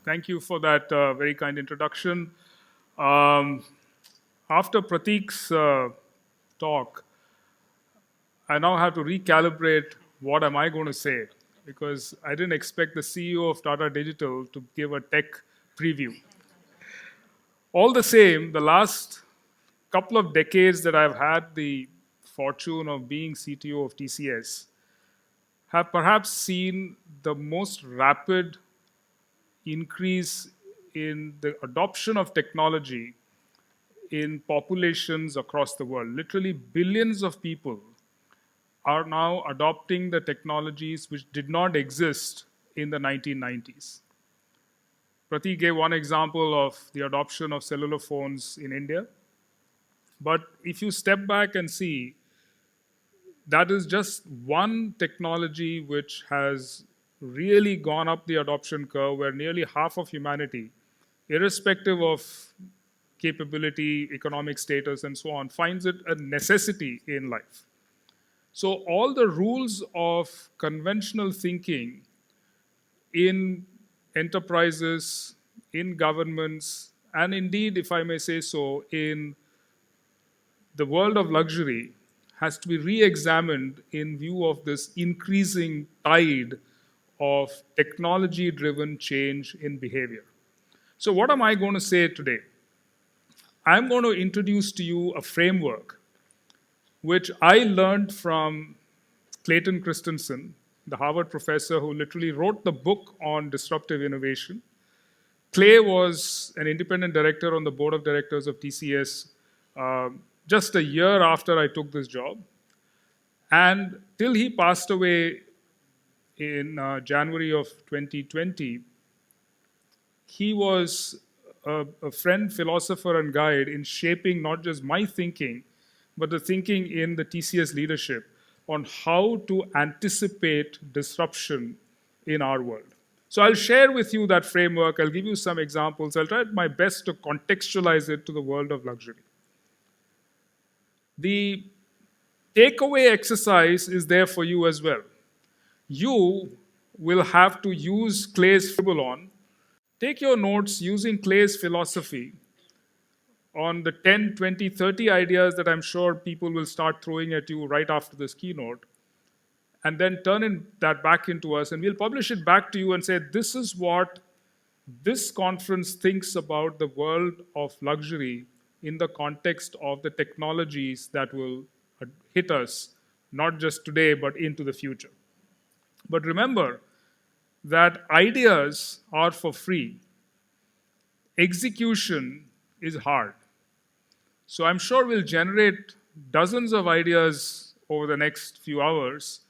Thank you for that very kind introduction. Um, After Prateek's talk, I now have to recalibrate what am I going to say because I didn't expect the CEO of Tata Digital to give a tech preview. All the same, the last couple of decades that I've had the fortune of being CTO of TCS have perhaps seen the most rapid increase in the adoption of technology in populations across the world. Literally, billions of people are now adopting the technologies which did not exist in the 1990s. Prateek gave one example of the adoption of cellular phones in India. But if you step back and see, that is just one technology which has really gone up the adoption curve where nearly half of humanity, irrespective of capability, economic status, and so on, finds it a necessity in life. So all the rules of conventional thinking in enterprises, in governments, and indeed, if I may say so, in the world of luxury has to be re-examined in view of this increasing tide of technology-driven change in behavior. So what am I going to say today? I'm going to introduce to you a framework which I learned from Clayton Christensen, the Harvard professor who literally wrote the book on disruptive innovation. Clay was an independent director on the board of directors of TCS just a year after I took this job. And till he passed away in January of 2020, he was a friend, philosopher, and guide in shaping not just my thinking, but the thinking in the TCS leadership on how to anticipate disruption in our world. So I'll share with you that framework. I'll give you some examples. I'll try my best to contextualize it to the world of luxury. The takeaway exercise is there for you as well. You will have to use Clay's Fibulon. Take your notes using Clay's philosophy on the 10, 20, 30 ideas that I'm sure people will start throwing at you right after this keynote, and then turn that back into us, and we'll publish it back to you and say, this is what this conference thinks about the world of luxury in the context of the technologies that will hit us, not just today, but into the future. But remember that ideas are for free. Execution is hard. So I'm sure we'll generate dozens of ideas over the next few hours,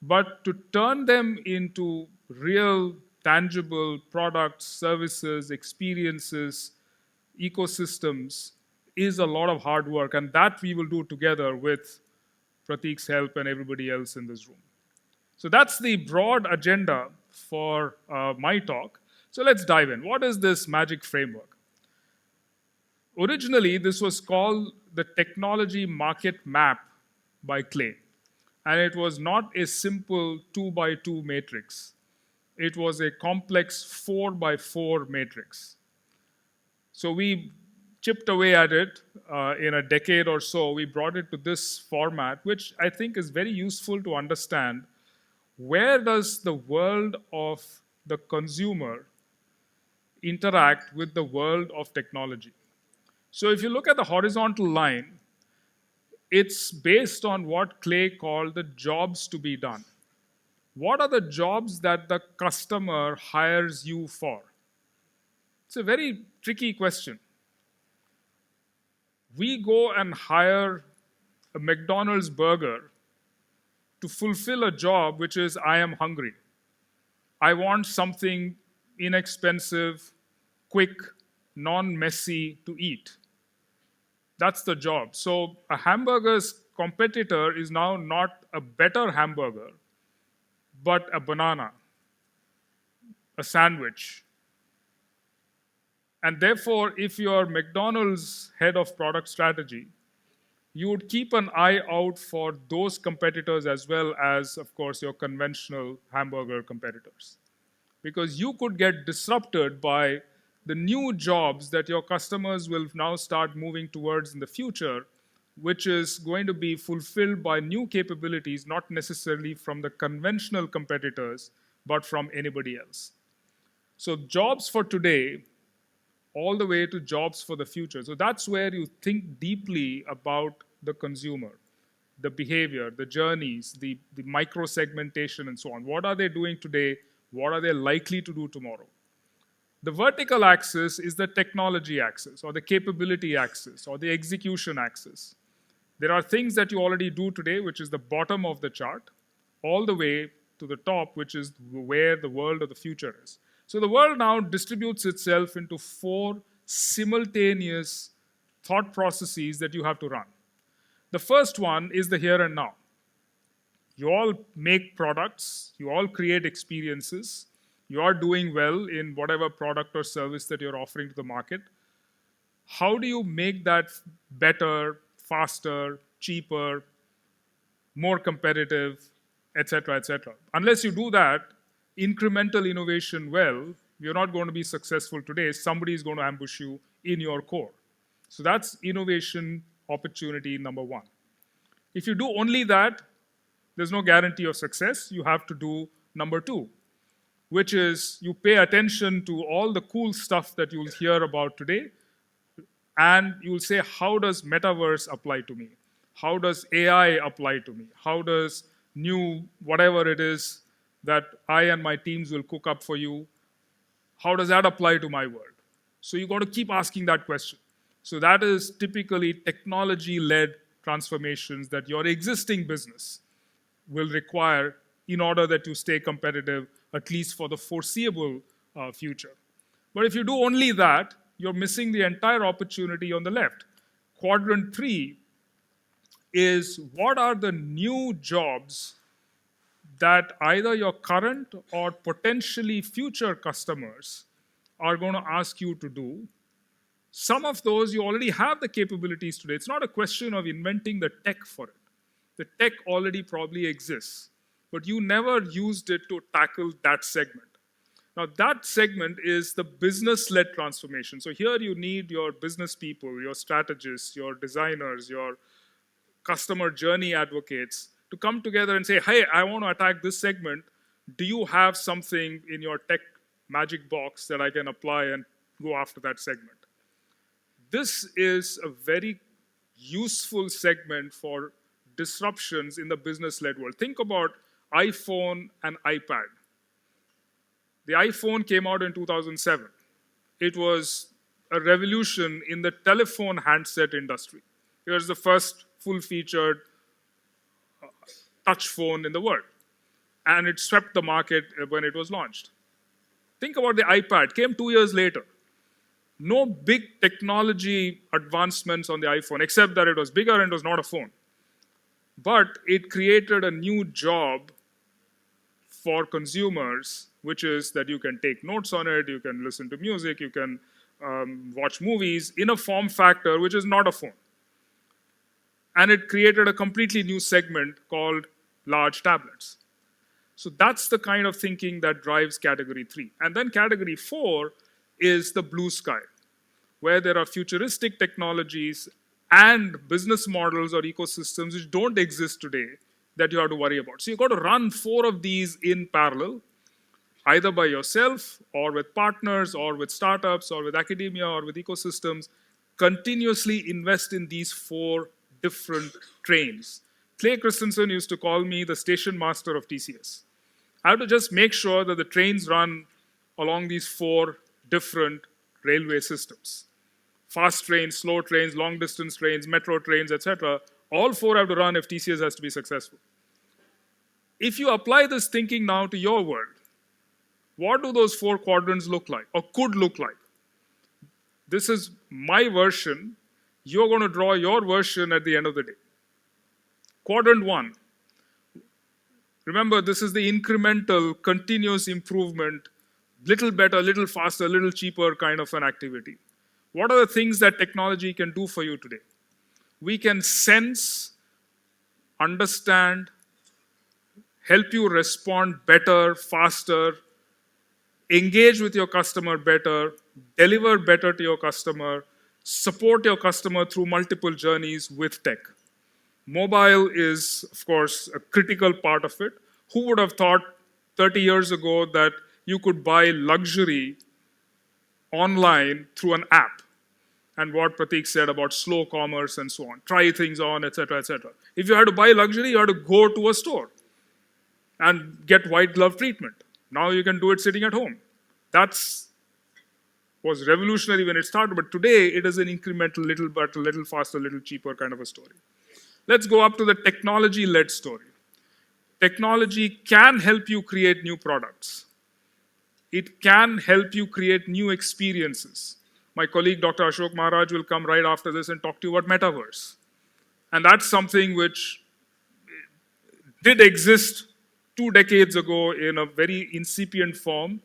but to turn them into real, tangible products, services, experiences, ecosystems is a lot of hard work, and that we will do together with Prateek's help and everybody else in this room. So that's the broad agenda for my talk. So let's dive in. What is this magic framework? Originally, this was called the Technology Market Map by Clay. And it was not a simple 2x2 matrix. It was a complex 4x4 matrix. So we chipped away at it in a decade or so. We brought it to this format, which I think is very useful to understand where does the world of the consumer interact with the world of technology. So if you look at the horizontal line, it's based on what Clay called the jobs to be done. What are the jobs that the customer hires you for? It's a very tricky question. We go and hire a McDonald's burger to fulfill a job which is, I am hungry. I want something inexpensive, quick, non-messy to eat. That's the job. So a hamburger's competitor is now not a better hamburger, but a banana, a sandwich. And therefore, if you're McDonald's head of product strategy, you would keep an eye out for those competitors as well as, of course, your conventional hamburger competitors. because you could get disrupted by the new jobs that your customers will now start moving towards in the future, which is going to be fulfilled by new capabilities, not necessarily from the conventional competitors, but from anybody else. So, jobs for today, all the way to jobs for the future. So, that's where you think deeply about the consumer, the behavior, the journeys, the micro segmentation, and so on. What are they doing today? What are they likely to do tomorrow? The vertical axis is the technology axis, or the capability axis, or the execution axis. There are things that you already do today, which is the bottom of the chart, all the way to the top, which is where the world of the future is. So the world now distributes itself into 4 simultaneous thought processes that you have to run. The first one is the here and now. You all make products, you all create experiences, you are doing well in whatever product or service that you're offering to the market. How do you make that better, faster, cheaper, more competitive, etc., etc.? Unless you do that, incremental innovation well, you're not going to be successful today. Somebody is going to ambush you in your core. So that's innovation opportunity number 1. If you do only that, there's no guarantee of success. You have to do number 2, which is you pay attention to all the cool stuff that you'll hear about today, and you'll say, how does metaverse apply to me? How does AI apply to me? How does new whatever it is that I and my teams will cook up for you, how does that apply to my world? So you've got to keep asking that question. So that is typically technology-led transformations that your existing business will require in order that you stay competitive, at least for the foreseeable future. But if you do only that, you're missing the entire opportunity on the left. Quadrant 3 is what are the new jobs that either your current or potentially future customers are going to ask you to do. Some of those you already have the capabilities today. It's not a question of inventing the tech for it. The tech already probably exists, but you never used it to tackle that segment. Now, that segment is the business-led transformation. So here you need your business people, your strategists, your designers, your customer journey advocates to come together and say, hey, I want to attack this segment. Do you have something in your tech magic box that I can apply and go after that segment? This is a very useful segment for disruptions in the business-led world. Think about iPhone and iPad. The iPhone came out in 2007. It was a revolution in the telephone handset industry. It was the first full-featured touch phone in the world. And it swept the market when it was launched. Think about the iPad. Came 2 years later. No big technology advancements on the iPhone, except that it was bigger and it was not a phone. But it created a new job for consumers, which is that you can take notes on it, you can listen to music, you can watch movies in a form factor which is not a phone. And it created a completely new segment called large tablets. So that's the kind of thinking that drives category 3. And then category 4 is the blue sky, where there are futuristic technologies and business models or ecosystems which don't exist today that you have to worry about. So you've got to run 4 of these in parallel, either by yourself or with partners or with startups or with academia or with ecosystems. Continuously invest in these 4 different trains. Clay Christensen used to call me the station master of TCS. I have to just make sure that the trains run along these 4 different railway systems. Fast trains, slow trains, long distance trains, metro trains, etc. All 4 have to run if TCS has to be successful. If you apply this thinking now to your world, what do those 4 quadrants look like or could look like? This is my version. You're going to draw your version at the end of the day. Quadrant 1. Remember, this is the incremental, continuous improvement, little better, little faster, little cheaper kind of an activity. What are the things that technology can do for you today? We can sense, understand, help you respond better, faster, engage with your customer better, deliver better to your customer, support your customer through multiple journeys with tech. Mobile is, of course, a critical part of it. Who would have thought 30 years ago that you could buy luxury online through an app? And what Pratik said about slow commerce and so on, try things on, etc., etc. If you had to buy luxury, you had to go to a store and get white glove treatment. Now you can do it sitting at home. That was revolutionary when it started, but today it is an incremental, little better, little faster, little cheaper kind of a story. Let's go up to the technology-led story. Technology can help you create new products. It can help you create new experiences. My colleague, Dr. Ashok Maharaj, will come right after this and talk to you about metaverse. And that's something which did exist 2 decades ago in a very incipient form.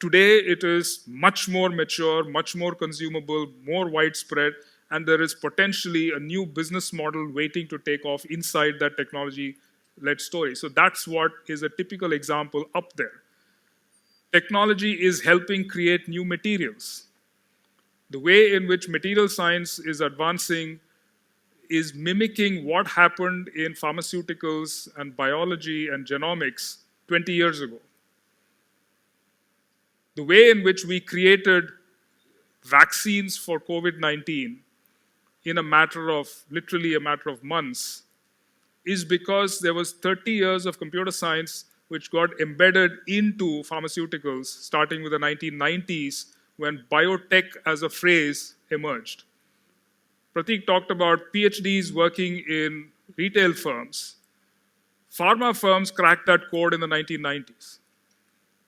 Today, it is much more mature, much more consumable, more widespread, and there is potentially a new business model waiting to take off inside that technology-led story. So that's what is a typical example up there. Technology is helping create new materials. The way in which material science is advancing is mimicking what happened in pharmaceuticals and biology and genomics 20 years ago. The way in which we created vaccines for COVID-19 in literally a matter of months, is because there was 30 years of computer science which got embedded into pharmaceuticals, starting with the 1990s, when biotech as a phrase emerged. Pratik talked about PhDs working in retail firms. Pharma firms cracked that code in the 1990s.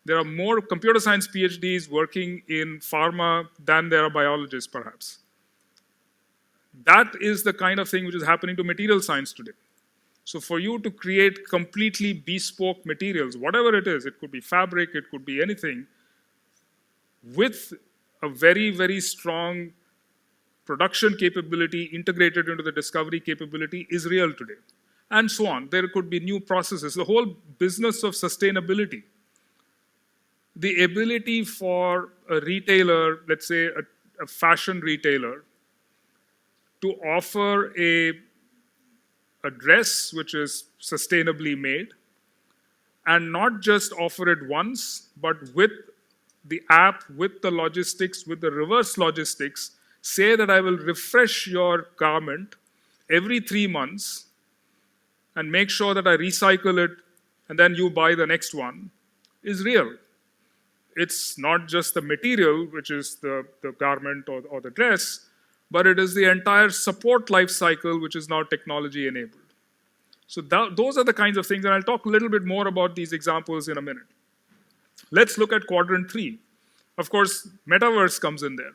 There are more computer science PhDs working in pharma than there are biologists, perhaps. That is the kind of thing which is happening to material science today. So for you to create completely bespoke materials, whatever it is, it could be fabric, it could be anything, with a very, very strong production capability integrated into the discovery capability is real today. And so on. There could be new processes. The whole business of sustainability. The ability for a retailer, let's say a fashion retailer, to offer a dress which is sustainably made, and not just offer it once, but with the app, with the logistics, with the reverse logistics, say that I will refresh your garment every 3 months and make sure that I recycle it and then you buy the next one, is real. It's not just the material, which is the garment or the dress, but it is the entire support life cycle, which is now technology enabled. So those are the kinds of things, and I'll talk a little bit more about these examples in a minute. Let's look at quadrant 3. Of course, metaverse comes in there.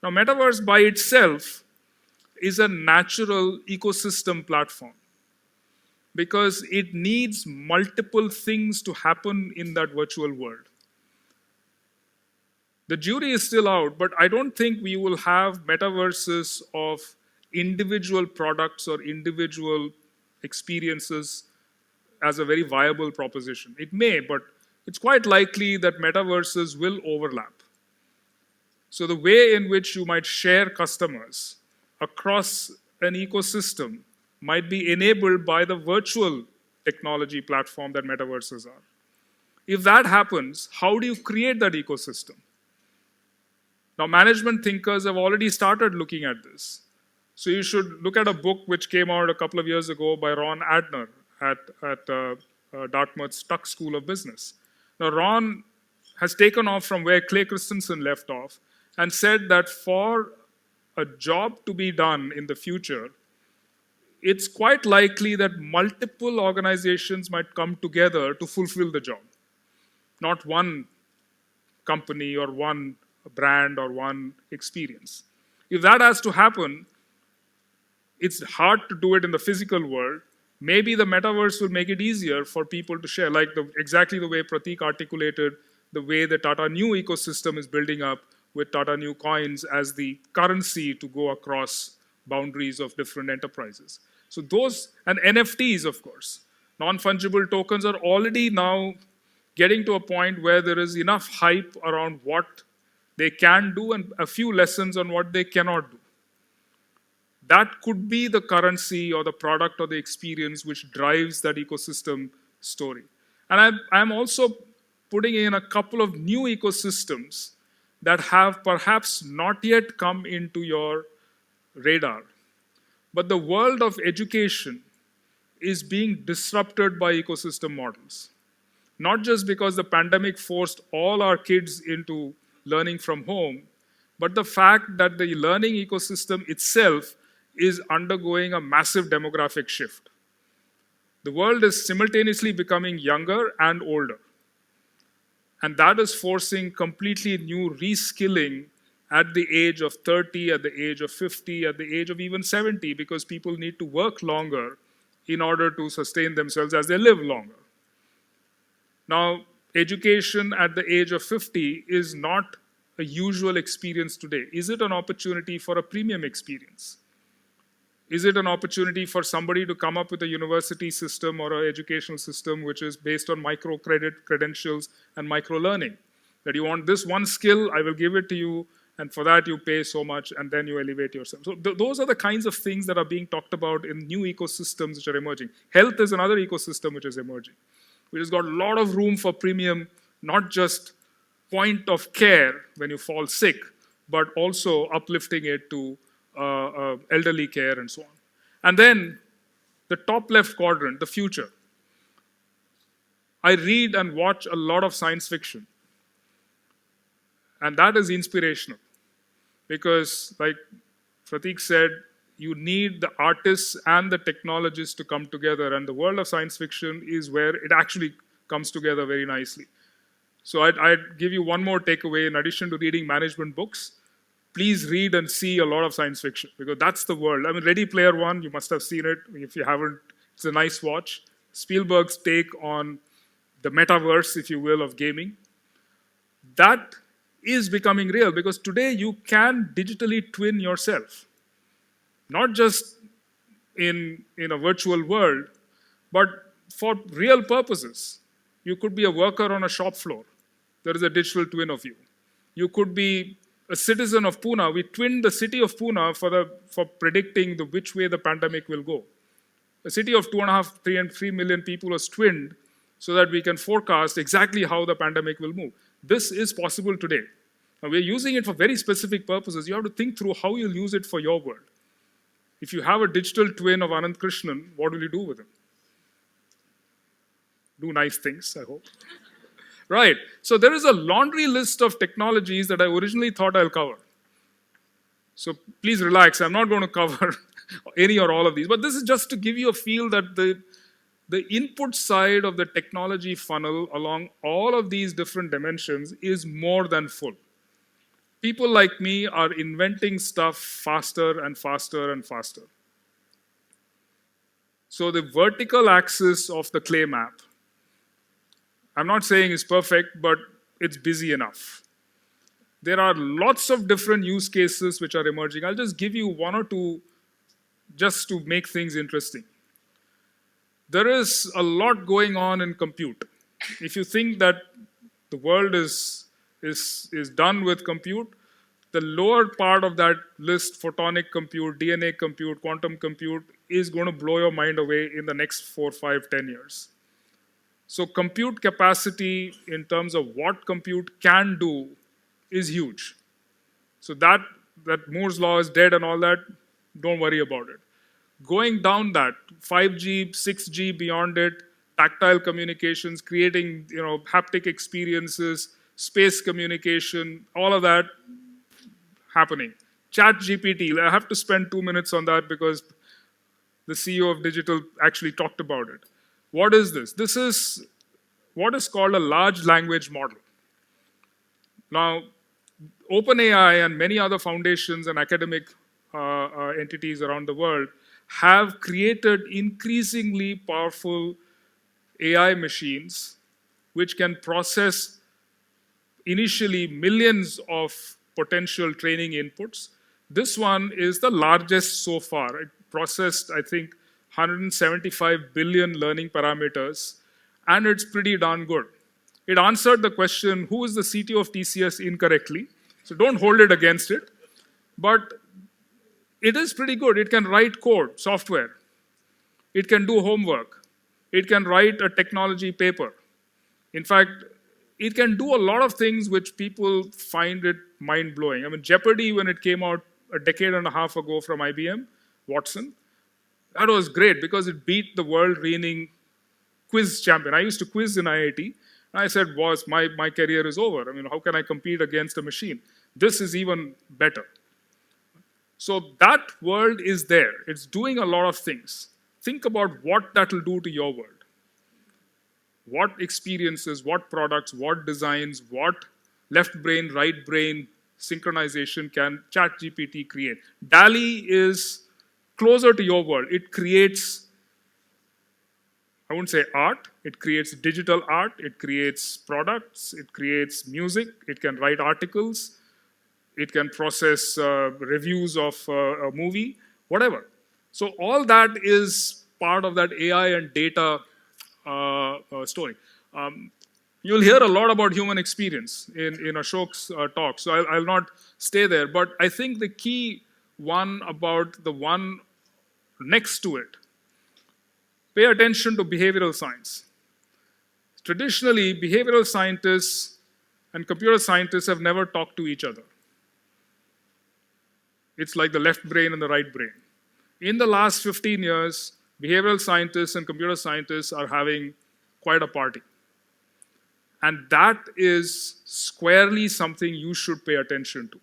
Now, metaverse by itself is a natural ecosystem platform because it needs multiple things to happen in that virtual world. The jury is still out, but I don't think we will have metaverses of individual products or individual experiences as a very viable proposition. It may, but it's quite likely that metaverses will overlap. So the way in which you might share customers across an ecosystem might be enabled by the virtual technology platform that metaverses are. If that happens, how do you create that ecosystem? Now, management thinkers have already started looking at this. So you should look at a book which came out a couple of years ago by Ron Adner at Dartmouth's Tuck School of Business. Now, Ron has taken off from where Clay Christensen left off and said that for a job to be done in the future, it's quite likely that multiple organizations might come together to fulfill the job. Not one company or one brand or one experience. If that has to happen, it's hard to do it in the physical world. Maybe the metaverse will make it easier for people to share, like exactly the way Pratik articulated, the way the Tata New ecosystem is building up with Tata New coins as the currency to go across boundaries of different enterprises. So those, and NFTs, of course. Non-fungible tokens are already now getting to a point where there is enough hype around what they can do and a few lessons on what they cannot do. That could be the currency or the product or the experience which drives that ecosystem story. And I'm also putting in a couple of new ecosystems that have perhaps not yet come into your radar. But the world of education is being disrupted by ecosystem models. Not just because the pandemic forced all our kids into learning from home, but the fact that the learning ecosystem itself is undergoing a massive demographic shift. The world is simultaneously becoming younger and older. And that is forcing completely new reskilling at the age of 30, at the age of 50, at the age of even 70, because people need to work longer in order to sustain themselves as they live longer. Now, education at the age of 50 is not a usual experience today. Is it an opportunity for a premium experience? Is it an opportunity for somebody to come up with a university system or an educational system which is based on microcredit credentials and micro-learning? That you want this one skill, I will give it to you, and for that you pay so much, and then you elevate yourself. So those are the kinds of things that are being talked about in new ecosystems which are emerging. Health is another ecosystem which is emerging, which has got a lot of room for premium, not just point of care when you fall sick, but also uplifting it to elderly care and so on. And then the top left quadrant, the future. I read and watch a lot of science fiction. And that is inspirational. Because, like Prateek said, you need the artists and the technologists to come together. And the world of science fiction is where it actually comes together very nicely. So I'd give you one more takeaway. In addition to reading management books, please read and see a lot of science fiction, because that's the world. I mean, Ready Player One, you must have seen it. If you haven't, it's a nice watch. Spielberg's take on the metaverse, if you will, of gaming. That is becoming real, because today you can digitally twin yourself. Not just in a virtual world, but for real purposes. You could be a worker on a shop floor. There is a digital twin of you. You could be a citizen of Pune. We twinned the city of Pune for predicting which way the pandemic will go. A city of 2.5, 3 million people was twinned so that we can forecast exactly how the pandemic will move. This is possible today. Now, we're using it for very specific purposes. You have to think through how you'll use it for your world. If you have a digital twin of Ananth Krishnan, what will you do with him? Do nice things, I hope. Right. So there is a laundry list of technologies that I originally thought I'll cover. So please relax. I'm not going to cover any or all of these. But this is just to give you a feel that the input side of the technology funnel along all of these different dimensions is more than full. People like me are inventing stuff faster and faster and faster. So the vertical axis of the clay map, I'm not saying it's perfect, but it's busy enough. There are lots of different use cases which are emerging. I'll just give you one or two just to make things interesting. There is a lot going on in compute. If you think that the world is done with compute, the lower part of that list, photonic compute, DNA compute, quantum compute, is going to blow your mind away in the next 4, 5, 10 years. So compute capacity in terms of what compute can do is huge. So that Moore's law is dead and all that, don't worry about it. Going down that, 5G, 6G beyond it, tactile communications, creating haptic experiences, space communication, all of that happening. ChatGPT, I have to spend 2 minutes on that because the CEO of Digital actually talked about it. What is this? This is what is called a large language model. Now, OpenAI and many other foundations and academic entities around the world have created increasingly powerful AI machines which can process initially millions of potential training inputs. This one is the largest so far. It processed, I think, 175 billion learning parameters, and it's pretty darn good. It answered the question, who is the CTO of TCS incorrectly. So don't hold it against it. But it is pretty good. It can write code, software. It can do homework. It can write a technology paper. In fact, it can do a lot of things which people find it mind-blowing. I mean, Jeopardy, when it came out a decade and a half ago from IBM, Watson, that was great because it beat the world-reigning quiz champion. I used to quiz in IIT, and I said, boss, my career is over. I mean, how can I compete against a machine? This is even better. So that world is there. It's doing a lot of things. Think about what that will do to your world. What experiences, what products, what designs, what left brain, right brain synchronization can ChatGPT create? DALL-E is closer to your world. It creates, I wouldn't say art, it creates digital art, it creates products, it creates music, it can write articles, it can process reviews of a movie, whatever. So all that is part of that AI and data story. You'll hear a lot about human experience in Ashok's talk, so I'll not stay there. But I think the key one about the one next to it, pay attention to behavioral science. Traditionally, behavioral scientists and computer scientists have never talked to each other. It's like the left brain and the right brain. In the last 15 years, behavioral scientists and computer scientists are having quite a party. And that is squarely something you should pay attention to.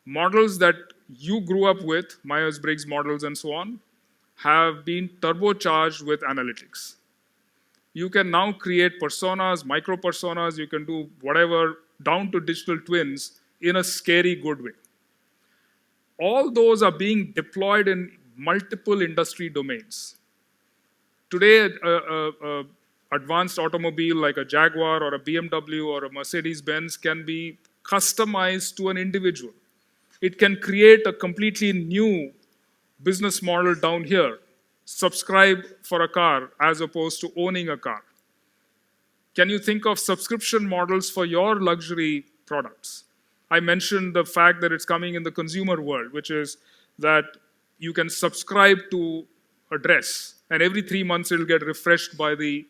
Models that you grew up with, Myers-Briggs models and so on, have been turbocharged with analytics. You can now create personas, micro-personas, you can do whatever, down to digital twins in a scary good way. All those are being deployed in multiple industry domains. Today, advanced automobile like a Jaguar or a BMW or a Mercedes-Benz can be customized to an individual. It can create a completely new business model down here. Subscribe for a car as opposed to owning a car. Can you think of subscription models for your luxury products? I mentioned the fact that it's coming in the consumer world, which is that you can subscribe to a dress, and every 3 months it'll get refreshed by the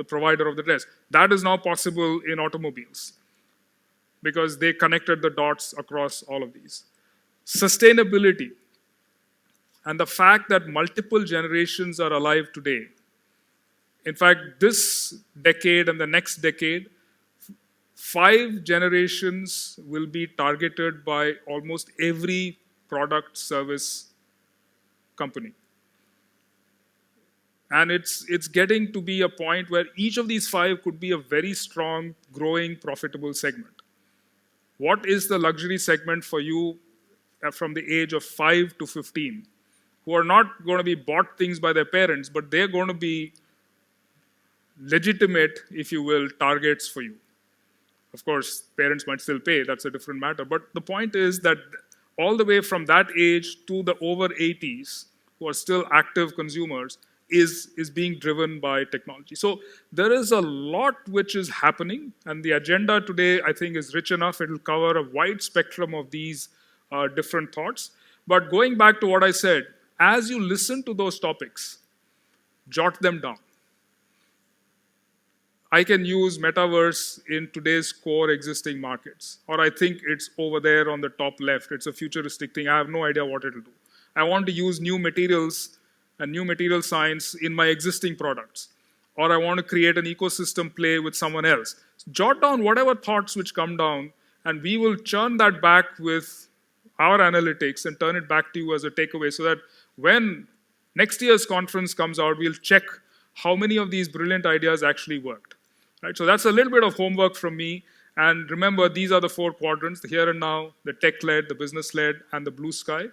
provider of the dress. That is now possible in automobiles because they connected the dots across all of these. Sustainability and the fact that multiple generations are alive today. In fact, this decade and the next decade, 5 generations will be targeted by almost every product service company. And it's getting to be a point where each of these 5 could be a very strong, growing, profitable segment. What is the luxury segment for you from the age of 5 to 15, who are not going to be bought things by their parents, but they're going to be legitimate, if you will, targets for you? Of course, parents might still pay, that's a different matter. But the point is that all the way from that age to the over 80s, who are still active consumers, is being driven by technology. So there is a lot which is happening, and the agenda today, I think, is rich enough. It will cover a wide spectrum of these different thoughts. But going back to what I said, as you listen to those topics, jot them down. I can use metaverse in today's core existing markets, or I think it's over there on the top left. It's a futuristic thing. I have no idea what it'll do. I want to use new materials and new material science in my existing products, or I want to create an ecosystem play with someone else. Jot down whatever thoughts which come down, and we will churn that back with our analytics and turn it back to you as a takeaway, so that when next year's conference comes out, we'll check how many of these brilliant ideas actually worked. Right? So that's a little bit of homework from me. And remember, these are the 4 quadrants: the here and now, the tech-led, the business-led, and the blue sky.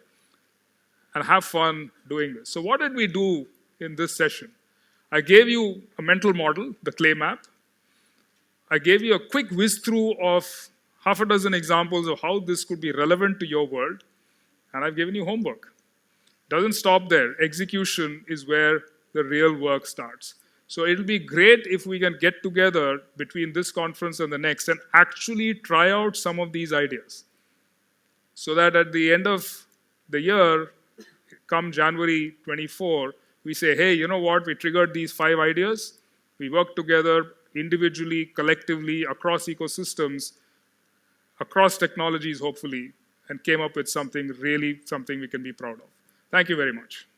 And have fun doing this. So what did we do in this session? I gave you a mental model, the clay map. I gave you a quick whiz-through of half a dozen examples of how this could be relevant to your world. And I've given you homework. Doesn't stop there. Execution is where the real work starts. So it'll be great if we can get together between this conference and the next and actually try out some of these ideas. So that at the end of the year, come January 24, we say, hey, you know what? We triggered these 5 ideas. We worked together individually, collectively, across ecosystems, across technologies, hopefully, and came up with something we can be proud of. Thank you very much.